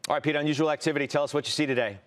All right, Pete, unusual activity. Tell us what you see today.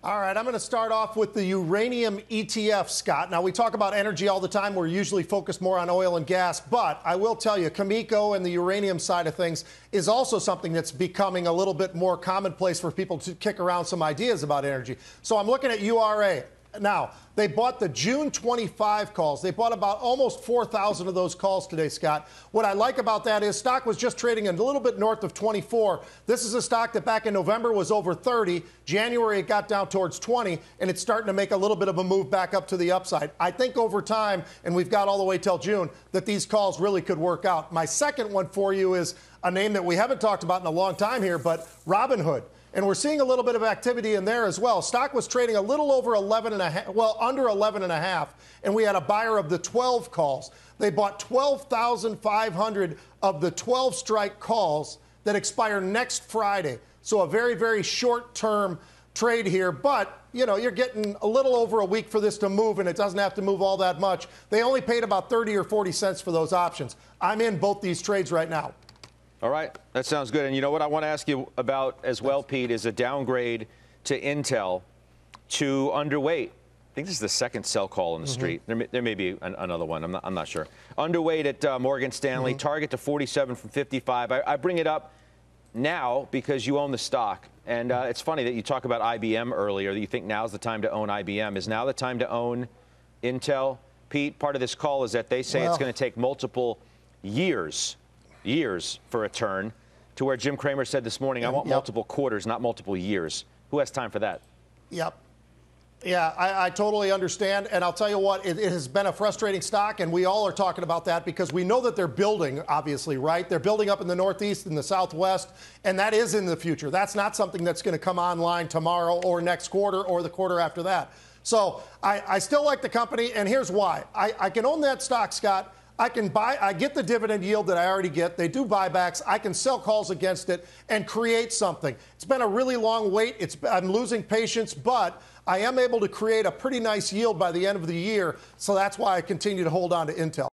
All right, I'm going to start off with the uranium ETF, Scott. Now, we talk about energy all the time. We're usually focused more on oil and gas. But I will tell you, Cameco and the uranium side of things is also something that's becoming a little bit more commonplace for people to kick around some ideas about energy. So I'm looking at URA. Now, they bought the June 25 calls. They bought about almost 4,000 of those calls today, Scott. What I like about that is stock was just trading a little bit north of 24. This is a stock that back in November was over 30. January, it got down towards 20, and it's starting to make a little bit of a move back up to the upside. I think over time, and we've got all the way till June, that these calls really could work out. My second one for you is a name that we haven't talked about in a long time here, but Robinhood. And we're seeing a little bit of activity in there as well. Stock was trading a little over 11.5, well, under 11.5, and we had a buyer of the 12 calls. They bought 12,500 of the 12 strike calls that expire next Friday. So a very, very short-term trade here. But, you know, you're getting a little over a week for this to move, and it doesn't have to move all that much. They only paid about 30 or 40 cents for those options. I'm in both these trades right now. All right, that sounds good. And you know what I want to ask you about as well, Pete, is a downgrade to Intel to underweight. I think this is the second sell call in the street. There may be another one. I'm not sure. Underweight at Morgan Stanley, target to 47 from 55. I bring it up now because you own the stock. And it's funny that you talk about IBM earlier, that you think now's the time to own IBM. Is now the time to own Intel? Pete, part of this call is that they say it's going to take multiple years for a turn, to where Jim Cramer said this morning, I want multiple quarters, not multiple years. Who has time for that? Yep. Yeah, I totally understand. And I'll tell you what, it has been a frustrating stock, and we all are talking about that because we know that they're building, obviously, right? They're building up in the Northeast and the Southwest, and that is in the future. That's not something that's going to come online tomorrow or next quarter or the quarter after that. So I still like the company, and here's why. I can own that stock, Scott. I can buy, I get the dividend yield that I already get. They do buybacks. I can sell calls against it and create something. It's been a really long wait. I'm losing patience, but I am able to create a pretty nice yield by the end of the year. So that's why I continue to hold on to Intel.